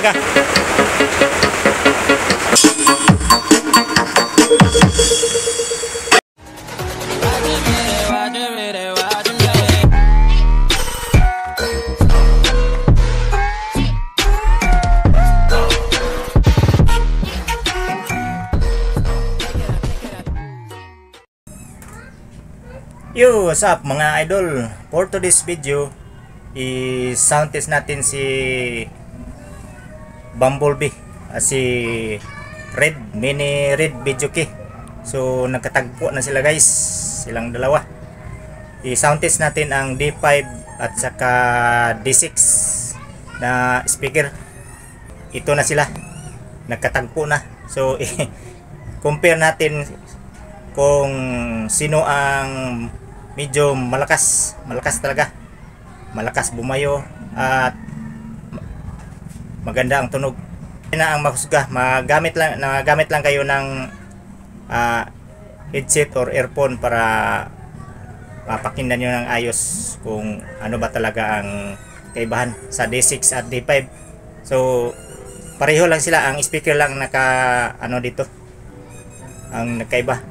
talaga. Yo, what's up mga idol? For today's video, i-sound test natin si Bumblebee, si Mini Red Video Key. So nagkatagpo na sila guys, silang dalawa. I-sound test natin ang D5 at saka D6 na speaker. Ito na sila, nagkatagpo na. So compare natin kung sino ang medyo malakas talaga, malakas bumayo at maganda ang tunog. Na ang mahusga, magamit lang kayo ng headset or earphone para mapakinggan nyo ng ayos kung ano ba talaga ang kaibahan sa D6 at D5. So pareho lang sila, ang speaker lang dito ang nagkaiba.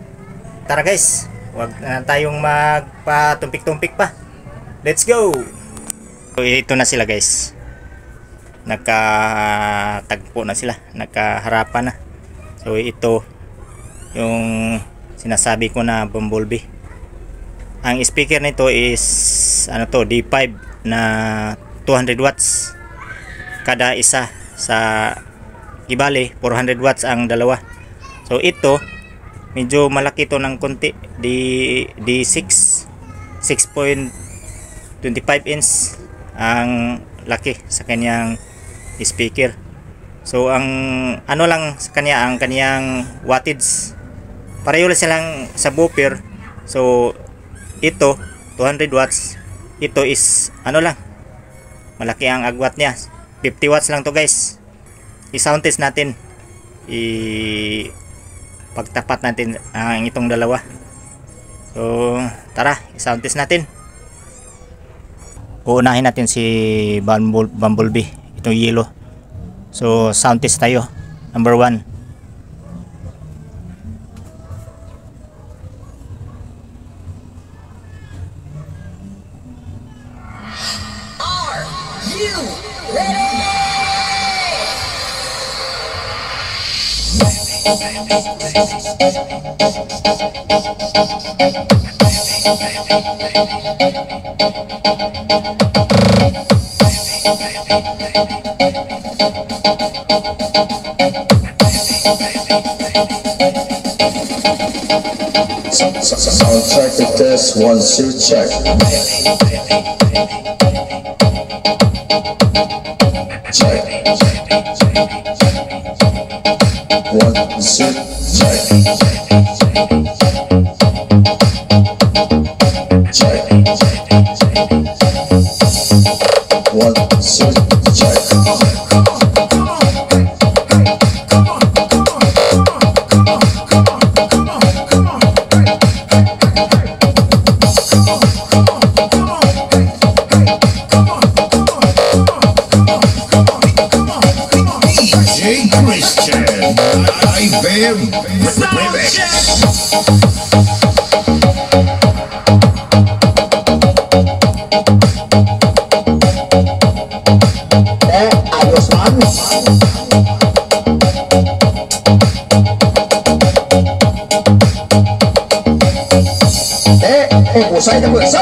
Tara guys, wag na tayong magpatumpik-tumpik pa. Let's go! So, ito na sila guys. Nagkatagpo na sila, nagkaharapan na. So ito yung sinasabi ko na Bumblebee. Ang speaker nito is D5 na 200 watts kada isa, sa ibali 400 watts ang dalawa. So ito medyo malaki to ng konti, D6 6.25 inch ang laki sa kanyang speaker. So ang lang sa kanya, ang kanyang wattage pareho lang silang subwoofer. So ito 200 watts, ito is lang, malaki ang agwat niya, 50 watts lang to guys. I-sound test natin, pagtapat natin ang itong dalawa. So tara, i-sound test natin. Uunahin natin si Bumblebee, itong yellow. So sound test tayo. Number 1. Are you ready? Sound check the test, 1 2 check. Check. 1 2 check. Check. 1 2 check. Usay na bulsa.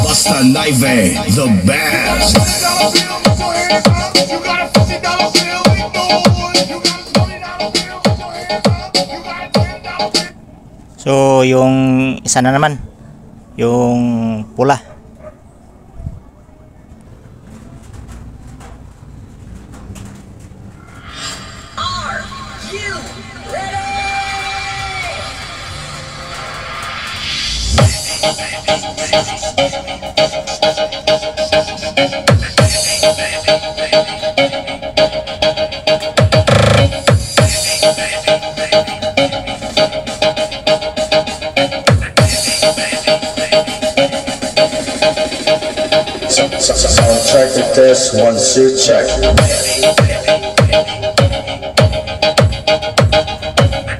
Basta Naive, the best. So yung isa na naman, yung pula. Are you ready? Soundtrack to test 1 2 check.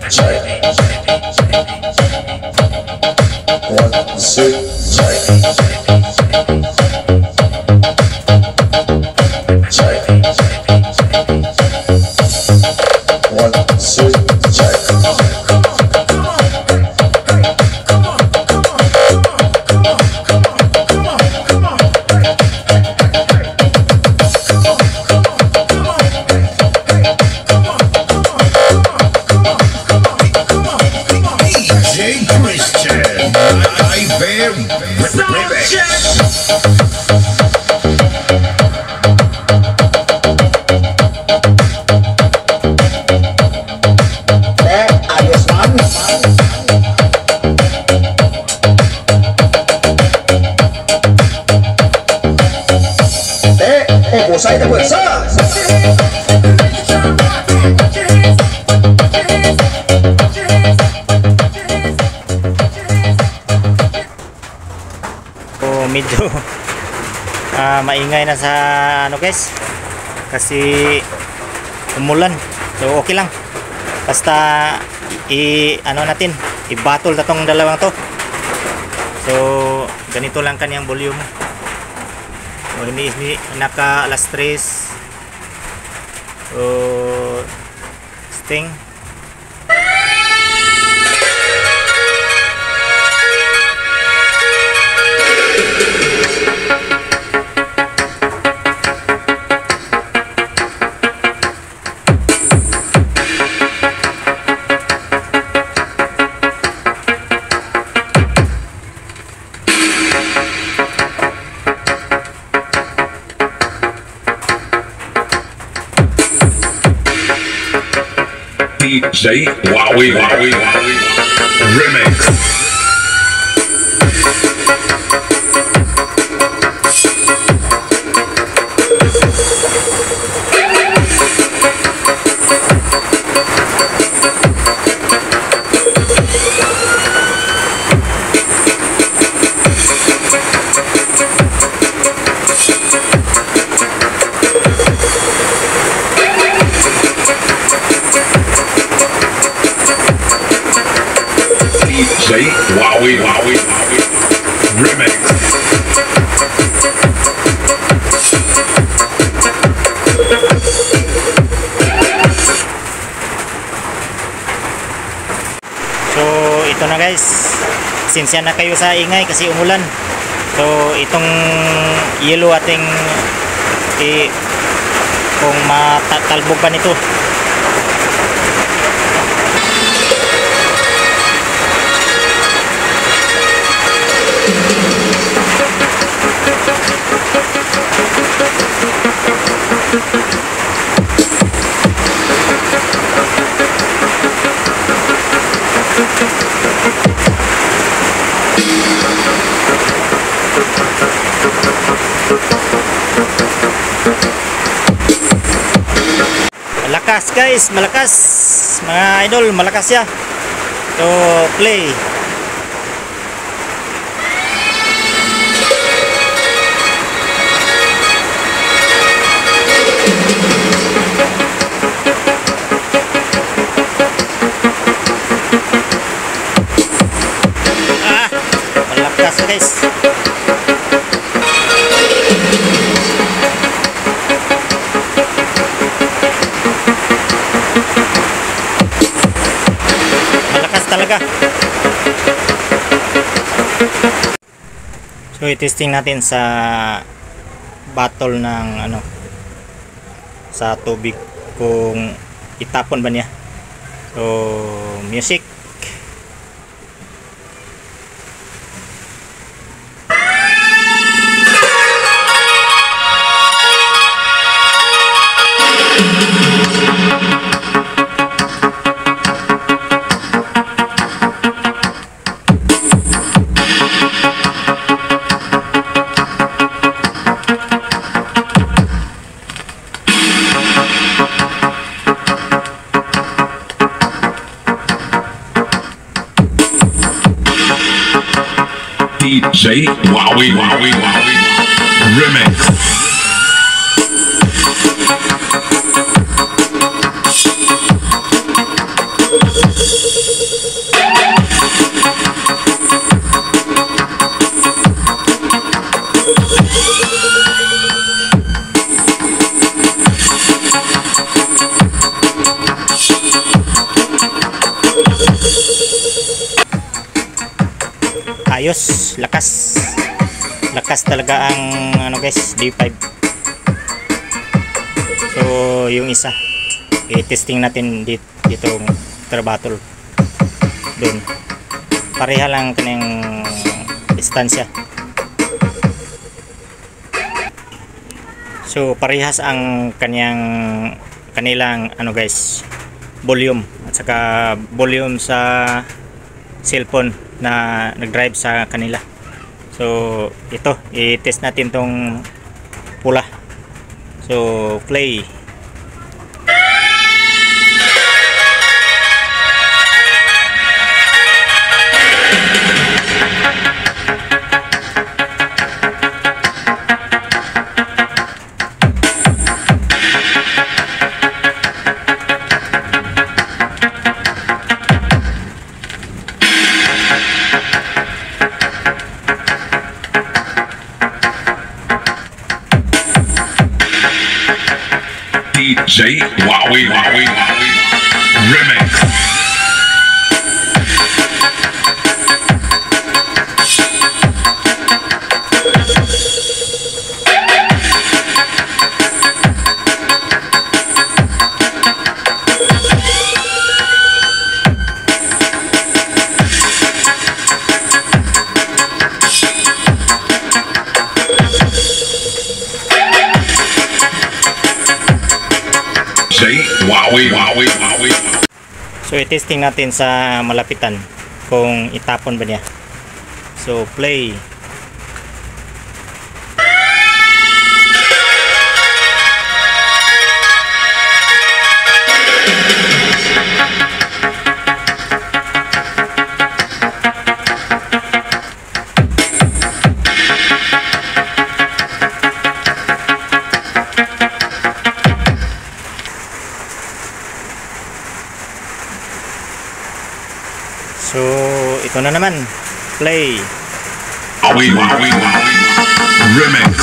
Check. 1 2 check. Check. 1 2 check. J Christian, I bear Ayos man. Husay na bulsa. So medyo maingay na sa ano guys, kasi umulan. So okay lang, basta ano natin, i-battle na tong dalawang to. So ganito lang kaniyang volume. So hindi naka alas 3. So Sting. DJ Wowie Remix. DJ Wowie Remix. So ito na guys, sinsya na kayo sa ingay kasi umulan. So itong yellow ating kung matatalbog pa nito. Malakas guys, malakas mga idol, malakas ya. So play. Malakas guys. Talaga. So i-testing natin sa battle ng ano, sa tubig kung itapon ba niya. So music. DJ Wowie Wowie Wowie Remix. Ayos, lakas talaga ang ano guys, D5. So yung isa i-testing natin dito water bottle doon, pareha lang kanyang distansya. So parehas ang kanilang ano guys, volume at saka volume sa cellphone na nag-drive sa kanila. So ito, i-test natin tong pula. So play. DJ Wowie Wowie Wowie Remix. Wowie Wowie Wowie. So i-testing natin sa malapitan kung itapon ba niya. So play. So ito na naman, play. Wowie Wowie Wowie Remix.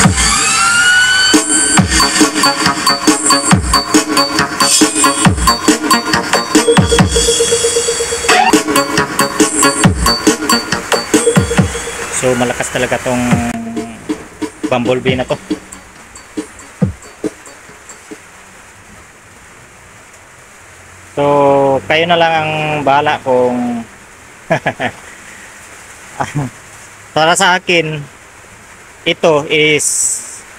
So malakas talaga tong bumblebee na to. So kayo na lang ang bahala kung para sa akin ito is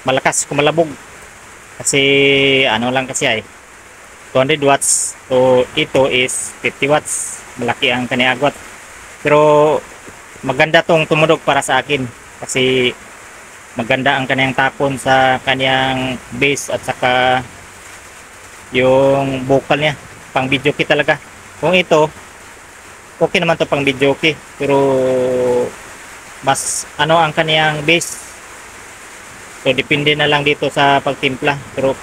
malakas, kumalabog kasi ano lang kasi ay 200 watts. So ito is 50 watts, malaki ang kanyang agwat, pero maganda tong tumudog para sa akin kasi maganda ang kanyang tapon sa kanyang bass at saka yung vocal niya, pang video key talaga. Kung ito okay naman to pang video key, pero mas ano ang kaniyang bass. So depende na lang dito sa pagtimpla, pero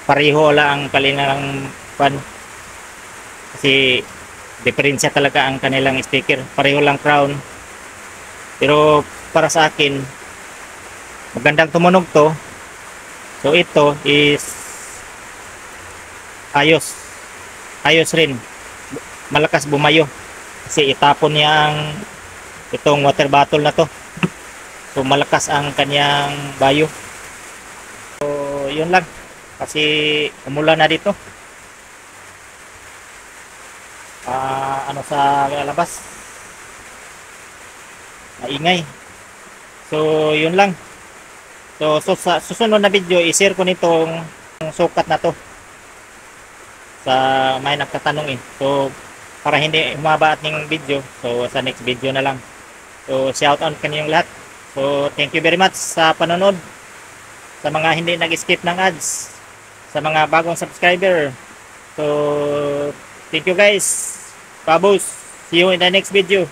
pareho lang ang kanilang pan, kasi diferensya talaga ang kanilang speaker, pareho lang crown. Pero para sa akin magandang tumunog to. So ito is ayos rin, malakas bumayo kasi itapon niya ang itong water bottle na to. So malakas ang kanyang bayo. So yun lang, kasi umulan na dito. Ano sa labas, maingay. So yun lang. So sa susunod na video i-share ko nitong sukat na to sa may nagtatanong So para hindi humaba ating video, so sa next video na lang. So shout out kanilang lahat. So thank you very much sa panonood, sa mga hindi nag-skip ng ads, sa mga bagong subscriber. So thank you guys. Pabos, see you in the next video.